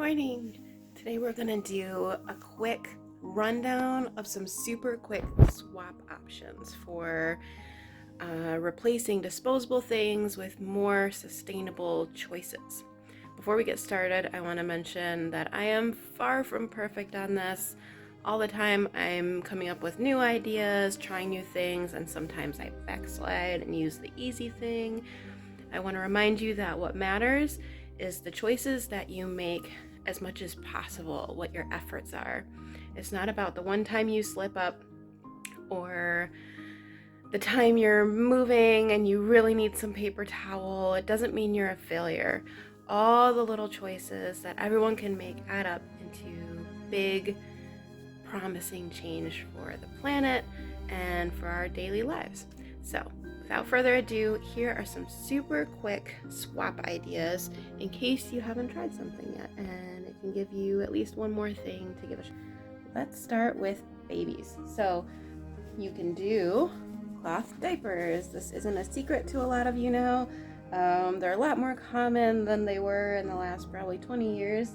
morning. Today we're gonna do a quick rundown of some super quick swap options for replacing disposable things with more sustainable choices. Before we get started, I want to mention that I am far from perfect on this. All the time I'm coming up with new ideas, trying new things, and sometimes I backslide and use the easy thing. I want to remind you that what matters is the choices that you make as much as possible, what your efforts are. It's not about the one time you slip up or the time you're moving and you really need some paper towel. It doesn't mean you're a failure. All the little choices that everyone can make add up into big, promising change for the planet and for our daily lives. So, without further ado, here are some super quick swap ideas in case you haven't tried something yet, and it can give you at least one more thing to give a shot. Let's start with babies. So you can do cloth diapers. This isn't a secret to a lot of you now. They're a lot more common than they were in the last probably 20 years,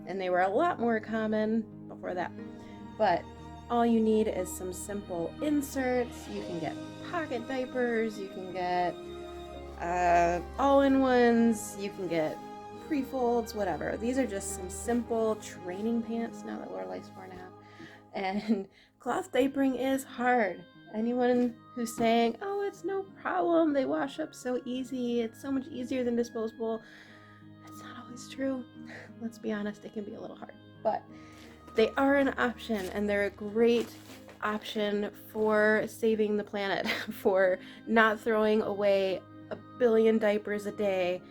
and they were a lot more common before that. But all you need is some simple inserts. You can get pocket diapers, you can get all-in-ones, you can get pre-folds, whatever. These are just some simple training pants now that Lorelai's 4.5. And cloth diapering is hard. Anyone who's saying, oh, it's no problem, they wash up so easy, it's so much easier than disposable, that's not always true. Let's be honest, it can be a little hard. But they are an option, and they're a great option for saving the planet, for not throwing away 1 billion diapers a day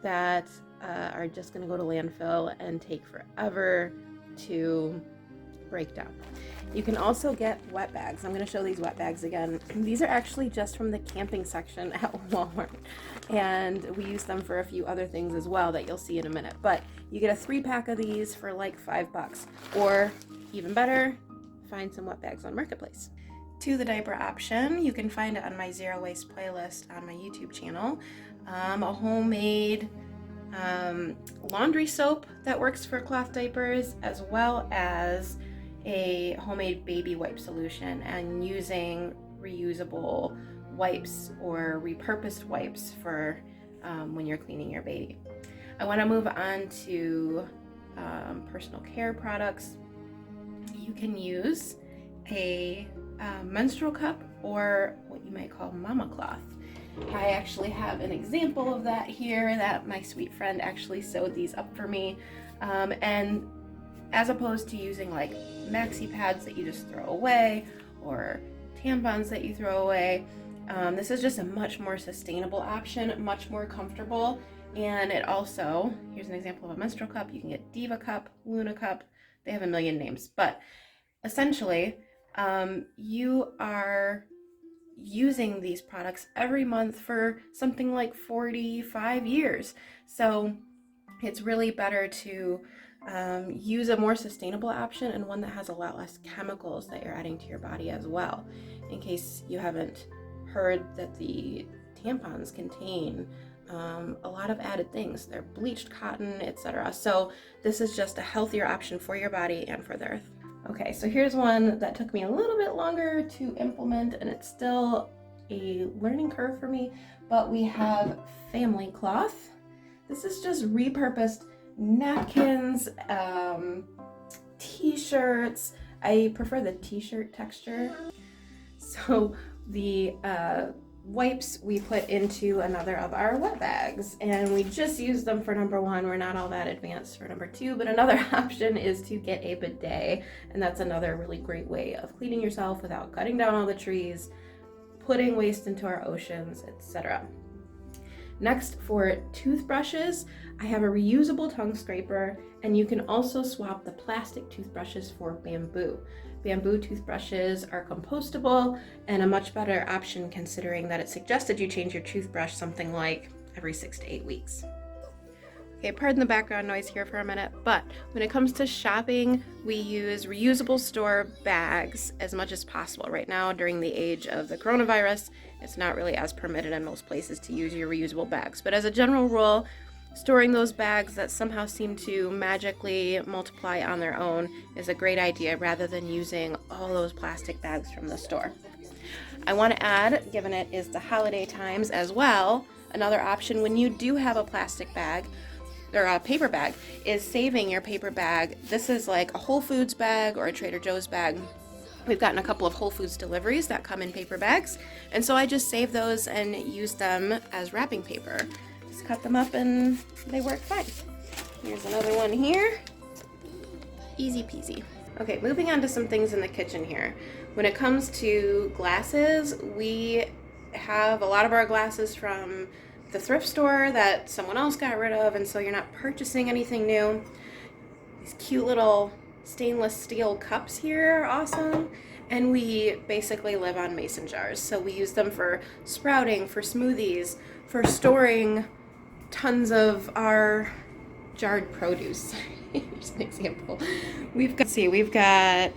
that are just going to go to landfill and take forever to break down. You can also get wet bags. I'm going to show these wet bags again. These are actually just from the camping section at Walmart, and we use them for a few other things as well that you'll see in a minute. But you get a 3-pack of these for like $5, or even better, find some wet bags on Marketplace. To the diaper option, you can find it on my Zero Waste playlist on my YouTube channel. A homemade laundry soap that works for cloth diapers, as well as a homemade baby wipe solution, and using reusable wipes or repurposed wipes for when you're cleaning your baby. I want to move on to personal care products. You can use a menstrual cup, or what you might call mama cloth. I actually have an example of that here that my sweet friend actually sewed these up for me. And as opposed to using like maxi pads that you just throw away or tampons that you throw away, this is just a much more sustainable option, much more comfortable. And it also, here's an example of a menstrual cup. You can get Diva Cup, Luna Cup. They have a million names, but essentially you are using these products every month for something like 45 years. So it's really better to use a more sustainable option, and one that has a lot less chemicals that you're adding to your body as well. In case you haven't heard, that the tampons contain a lot of added things. They're bleached cotton, etc. So this is just a healthier option for your body and for the earth. Okay, so here's one that took me a little bit longer to implement, and it's still a learning curve for me, but we have family cloth. This is just repurposed napkins, t-shirts. I prefer the t-shirt texture. So the wipes we put into another of our wet bags, and we just use them for number 1. We're not all that advanced for number 2, but another option is to get a bidet, and that's another really great way of cleaning yourself without cutting down all the trees, putting waste into our oceans, etc. Next, for toothbrushes, I have a reusable tongue scraper, and you can also swap the plastic toothbrushes for bamboo. Bamboo toothbrushes are compostable and a much better option, considering that it's suggested you change your toothbrush something like every 6 to 8 weeks. Okay, pardon the background noise here for a minute, but when it comes to shopping, we use reusable store bags as much as possible. Right now, during the age of the coronavirus, it's not really as permitted in most places to use your reusable bags. But as a general rule, storing those bags that somehow seem to magically multiply on their own is a great idea rather than using all those plastic bags from the store. I want to add, given it is the holiday times as well, another option when you do have a plastic bag or a paper bag is saving your paper bag. This is like a Whole Foods bag or a Trader Joe's bag. We've gotten a couple of Whole Foods deliveries that come in paper bags, and so I just save those and use them as wrapping paper. Just cut them up and they work fine. Here's another one here. Easy peasy. Okay, moving on to some things in the kitchen here. When it comes to glasses, we have a lot of our glasses from the thrift store that someone else got rid of, and so you're not purchasing anything new. These cute little stainless steel cups here are awesome, and we basically live on mason jars, so we use them for sprouting, for smoothies, for storing tons of our jarred produce. Here's an example. We've got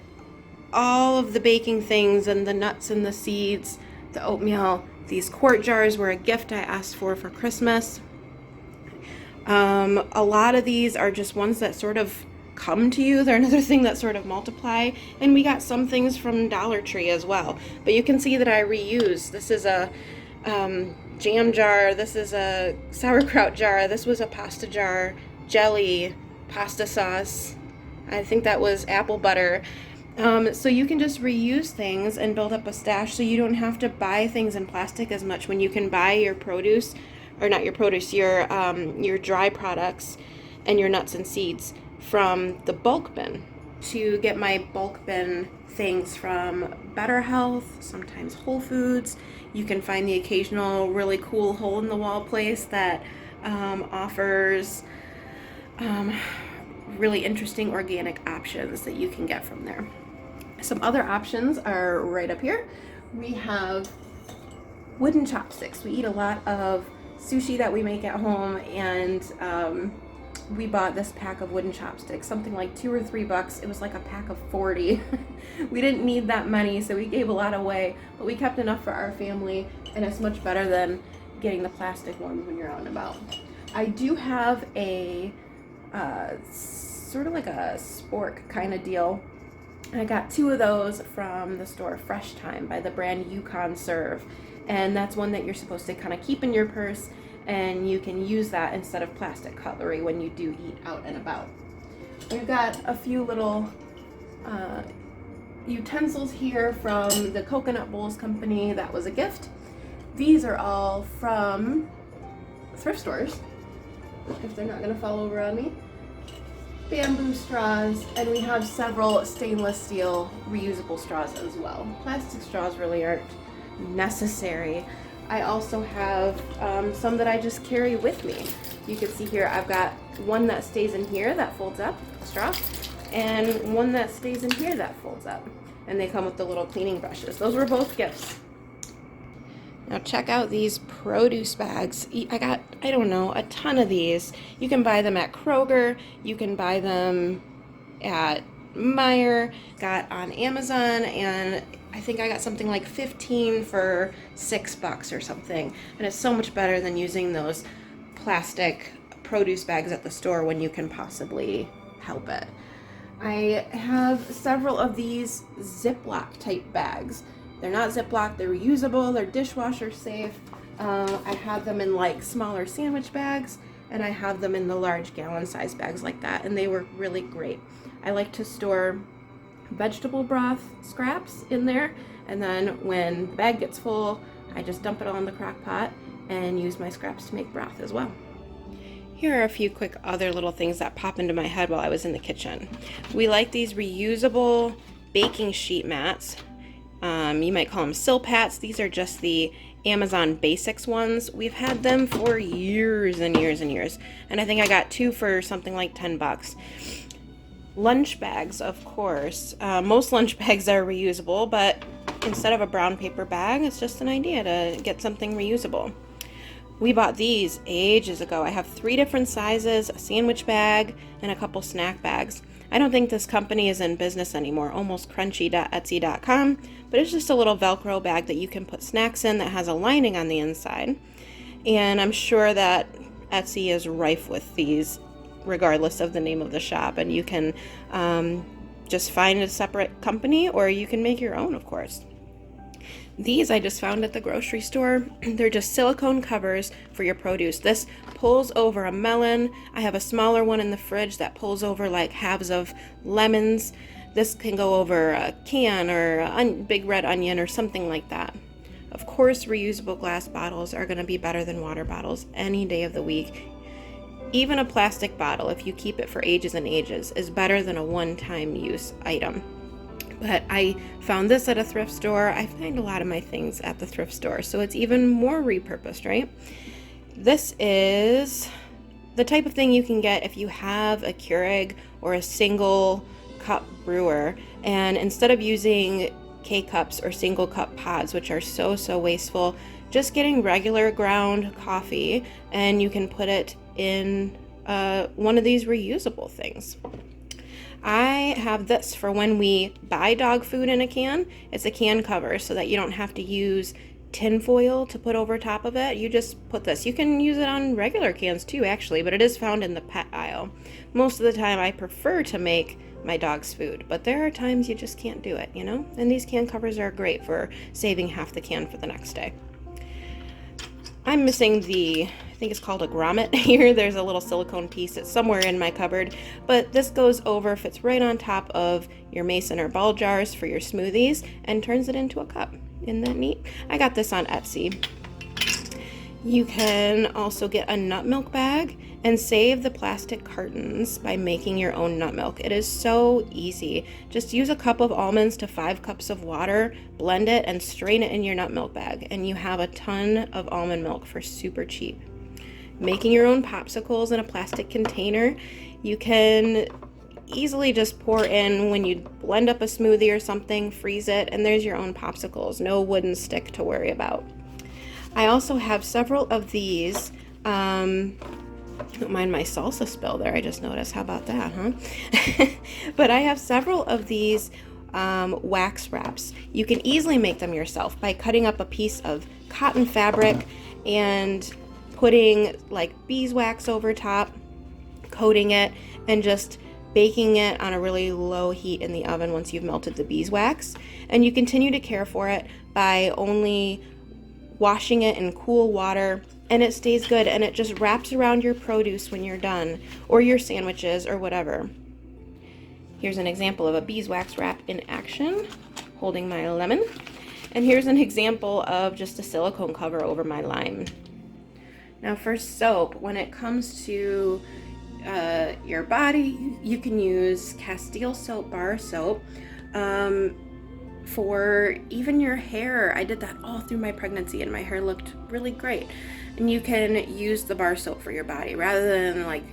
all of the baking things and the nuts and the seeds, the oatmeal. These quart jars were a gift I asked for Christmas. A lot of these are just ones that sort of come to you. They're another thing that sort of multiply. And we got some things from Dollar Tree as well. But you can see that I reuse. This is a jam jar. This is a sauerkraut jar. This was a pasta jar, jelly, pasta sauce. I think that was apple butter. So you can just reuse things and build up a stash so you don't have to buy things in plastic as much when you can buy your produce, or not your produce, your dry products and your nuts and seeds from the bulk bin. To get my bulk bin things from Better Health, sometimes Whole Foods. You can find the occasional really cool hole-in-the-wall place that offers really interesting organic options that you can get from there. Some other options are right up here. We have wooden chopsticks. We eat a lot of sushi that we make at home, and we bought this pack of wooden chopsticks, something like $2 or $3. It was like a pack of 40. We didn't need that many, so we gave a lot away, but we kept enough for our family, and it's much better than getting the plastic ones when you're out and about. I do have a sort of like a spork kind of deal. I got 2 of those from the store Fresh Time by the brand Yukon Serve, and that's one that you're supposed to kind of keep in your purse, and you can use that instead of plastic cutlery when you do eat out and about. We've got a few little utensils here from the Coconut Bowls Company. That was a gift. These are all from thrift stores, if they're not going to fall over on me. Bamboo straws, and we have several stainless steel reusable straws as well. Plastic straws really aren't necessary. I also have some that I just carry with me. You can see here I've got one that stays in here that folds up, straw, and one that stays in here that folds up. And they come with the little cleaning brushes. Those were both gifts. Now check out these produce bags. I got, I don't know, a ton of these. You can buy them at Kroger. You can buy them at Meijer. Got on Amazon, and I think I got something like 15 for $6 or something. And it's so much better than using those plastic produce bags at the store when you can possibly help it. I have several of these Ziploc type bags. They're not Ziploc, they're reusable, they're dishwasher safe. I have them in like smaller sandwich bags, and I have them in the large gallon size bags like that, and they work really great. I like to store vegetable broth scraps in there, and then when the bag gets full, I just dump it all in the crock pot and use my scraps to make broth as well. Here are a few quick other little things that pop into my head while I was in the kitchen. We like these reusable baking sheet mats. You might call them Silpats. These are just the Amazon Basics ones. We've had them for years and years and years, and I think I got 2 for something like $10. Lunch bags, of course. Most lunch bags are reusable, but instead of a brown paper bag, it's just an idea to get something reusable. We bought these ages ago. I have 3 different sizes, a sandwich bag, and a couple snack bags. I don't think this company is in business anymore, almostcrunchy.etsy.com, but it's just a little Velcro bag that you can put snacks in that has a lining on the inside. And I'm sure that Etsy is rife with these, regardless of the name of the shop, and you can just find a separate company, or you can make your own, of course. These I just found at the grocery store. They're just silicone covers for your produce. This pulls over a melon. I have a smaller one in the fridge that pulls over like halves of lemons. This can go over a can or a big red onion or something like that. Of course, reusable glass bottles are going to be better than water bottles any day of the week. Even a plastic bottle, if you keep it for ages and ages, is better than a one-time use item. But I found this at a thrift store. I find a lot of my things at the thrift store, so it's even more repurposed, right? This is the type of thing you can get if you have a Keurig or a single cup brewer, and instead of using K-cups or single cup pods, which are so wasteful, just getting regular ground coffee, and you can put it in one of these reusable things. I have this for when we buy dog food in a can. It's a can cover so that you don't have to use tin foil to put over top of it. You just put this. You can use it on regular cans too, actually, but it is found in the pet aisle. Most of the time I prefer to make my dog's food, but there are times you just can't do it, you know? And these can covers are great for saving half the can for the next day. I'm missing I think it's called a grommet here. There's a little silicone piece that's somewhere in my cupboard, but this goes over, fits right on top of your mason or ball jars for your smoothies, and turns it into a cup. Isn't that neat? I got this on Etsy. You can also get a nut milk bag and save the plastic cartons by making your own nut milk. It is so easy. Just use a cup of almonds to 5 cups of water, blend it, and strain it in your nut milk bag, and you have a ton of almond milk for super cheap. Making your own popsicles in a plastic container. You can easily just pour in when you blend up a smoothie or something, freeze it, and there's your own popsicles. No wooden stick to worry about. I also have several of these. Don't mind my salsa spill there, I just noticed. How about that, huh? But I have several of these wax wraps. You can easily make them yourself by cutting up a piece of cotton fabric and putting like beeswax over top, coating it, and just baking it on a really low heat in the oven once you've melted the beeswax. And you continue to care for it by only washing it in cool water, and it stays good, and it just wraps around your produce when you're done, or your sandwiches or whatever. Here's an example of a beeswax wrap in action, holding my lemon. And here's an example of just a silicone cover over my lime. Now for soap, when it comes to your body, you can use Castile soap, bar soap. For even your hair, I did that all through my pregnancy and my hair looked really great. And you can use the bar soap for your body rather than like,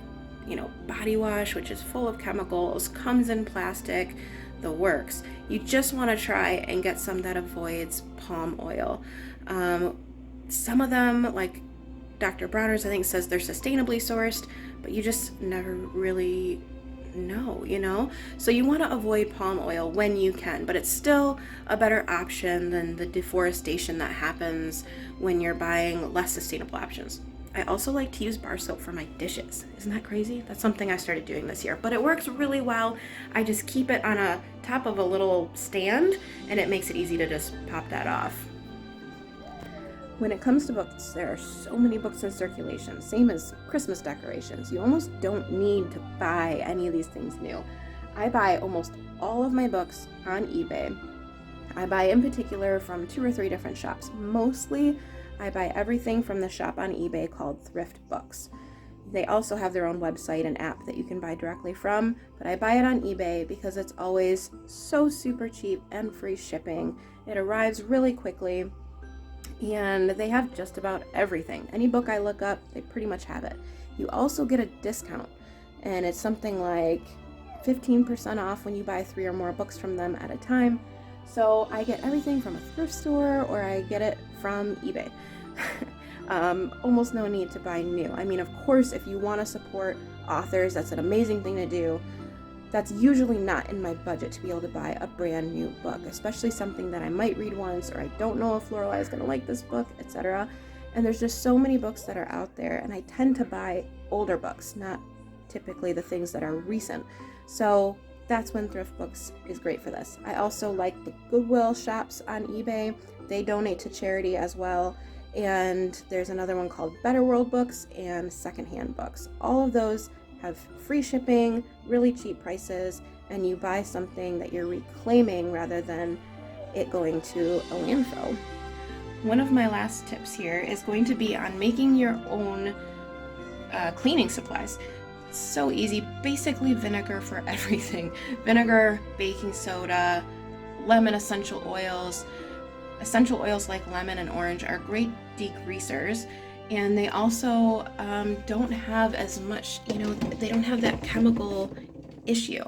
you know, body wash, which is full of chemicals, comes in plastic, the works. You just want to try and get some that avoids palm oil. Some of them, like Dr. Bronner's, I think says they're sustainably sourced, but you just never really know, you know? So you want to avoid palm oil when you can, but it's still a better option than the deforestation that happens when you're buying less sustainable options. I also like to use bar soap for my dishes. Isn't that crazy? That's something I started doing this year, but it works really well. I just keep it on a top of a little stand, and it makes it easy to just pop that off. When it comes to books, there are so many books in circulation, same as Christmas decorations. You almost don't need to buy any of these things new. I buy almost all of my books on eBay. I buy in particular from 2 or 3 different shops. Mostly, I buy everything from the shop on eBay called Thrift Books. They also have their own website and app that you can buy directly from, but I buy it on eBay because it's always so super cheap and free shipping. It arrives really quickly, and they have just about everything. Any book I look up, they pretty much have it. You also get a discount, and it's something like 15% off when you buy 3 or more books from them at a time. So I get everything from a thrift store, or I get it from eBay. Almost no need to buy new. I mean, of course, if you want to support authors, that's an amazing thing to do. That's usually not in my budget to be able to buy a brand new book, especially something that I might read once, or I don't know if Lorelai is going to like this book, etc. And there's just so many books that are out there, and I tend to buy older books, not typically the things that are recent. So that's when thrift books is great for this. I also like the Goodwill shops on eBay. They donate to charity as well. And there's another one called Better World Books and Secondhand Books. All of those have free shipping, really cheap prices, and you buy something that you're reclaiming rather than it going to a landfill. One of my last tips here is going to be on making your own cleaning supplies. It's so easy. Basically vinegar for everything. Vinegar, baking soda, lemon essential oils. Essential oils like lemon and orange are great degreasers, and they also don't have as much, they don't have that chemical issue.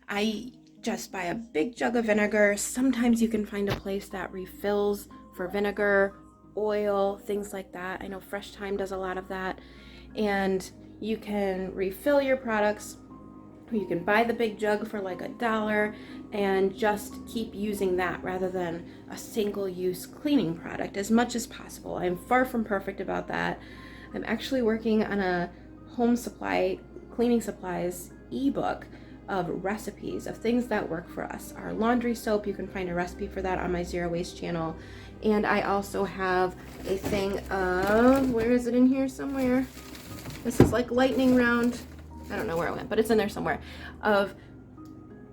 I just buy a big jug of vinegar. Sometimes you can find a place that refills for vinegar, oil, things like that. I know Fresh Thyme does a lot of that. And you can refill your products. You can buy the big jug for like $1 and just keep using that rather than a single-use cleaning product as much as possible. I'm far from perfect about that. I'm actually working on a home supply, cleaning supplies ebook of recipes of things that work for us. Our laundry soap, you can find a recipe for that on my Zero Waste channel. And I also have a thing of, where is it in here somewhere? This is like lightning round, I don't know where it went, but it's in there somewhere, of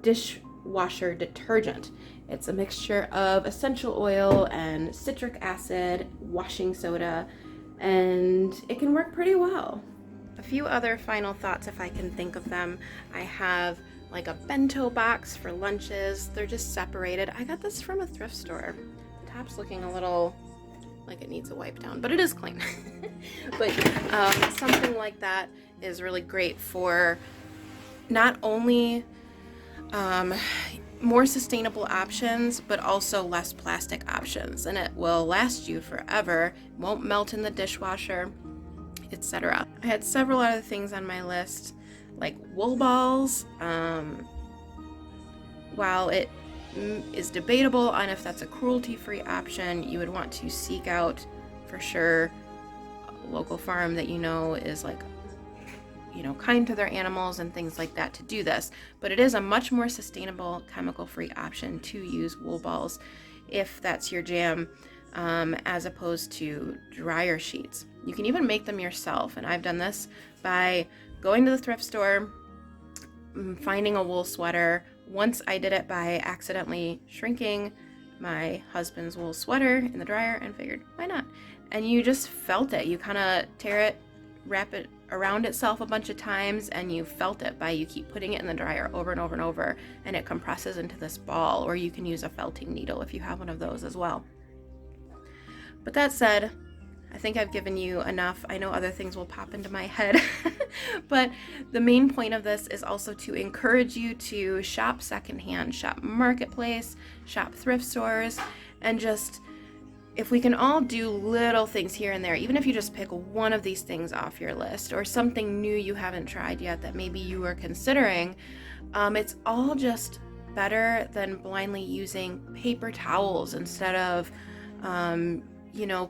dishwasher detergent. It's a mixture of essential oil and citric acid, washing soda, and it can work pretty well. A few other final thoughts if I can think of them. I have like a bento box for lunches. They're just separated. I got this from a thrift store. The top's looking a little like it needs a wipe down, but it is clean. But something like that is really great for not only more sustainable options, but also less plastic options, and it will last you forever, won't melt in the dishwasher, etc. I had several other things on my list, like wool balls. While it is debatable on if that's a cruelty-free option, you would want to seek out for sure a local farm that is like kind to their animals and things like that to do this. But it is a much more sustainable, chemical-free option to use wool balls if that's your jam, as opposed to dryer sheets. You can even make them yourself, and I've done this by going to the thrift store, finding a wool sweater. Once I did it by accidentally shrinking my husband's wool sweater in the dryer and figured, why not? And you just felt it. You kind of tear it, wrap it around itself a bunch of times, and you felt it by you keep putting it in the dryer over and over and over, and it compresses into this ball. Or you can use a felting needle if you have one of those as well. But that said, I think I've given you enough. I know other things will pop into my head, but the main point of this is also to encourage you to shop secondhand, shop marketplace, shop thrift stores, and just, if we can all do little things here and there, even if you just pick one of these things off your list or something new you haven't tried yet that maybe you were considering, it's all just better than blindly using paper towels instead of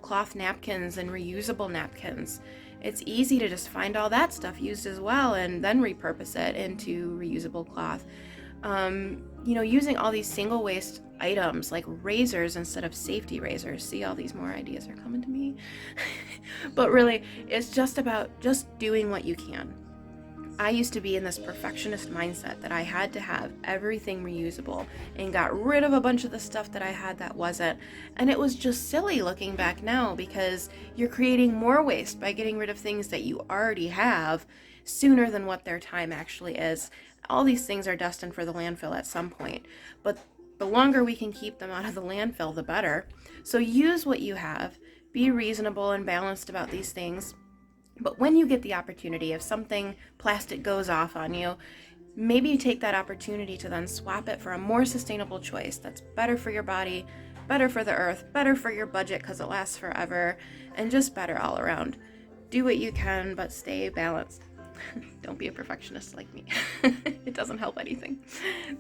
cloth napkins and reusable napkins. It's easy to just find all that stuff used as well and then repurpose it into reusable cloth. Using all these single waste items like razors instead of safety razors. See, all these more ideas are coming to me. But really, it's just about just doing what you can. I used to be in this perfectionist mindset that I had to have everything reusable and got rid of a bunch of the stuff that I had that wasn't. And it was just silly looking back now, because you're creating more waste by getting rid of things that you already have sooner than what their time actually is. All these things are destined for the landfill at some point, but the longer we can keep them out of the landfill, the better. So use what you have, be reasonable and balanced about these things. But when you get the opportunity, if something plastic goes off on you, maybe you take that opportunity to then swap it for a more sustainable choice that's better for your body, better for the earth, better for your budget because it lasts forever, and just better all around. Do what you can, but stay balanced. Don't be a perfectionist like me. It doesn't help anything.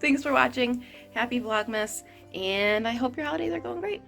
Thanks for watching. Happy Vlogmas, and I hope your holidays are going great.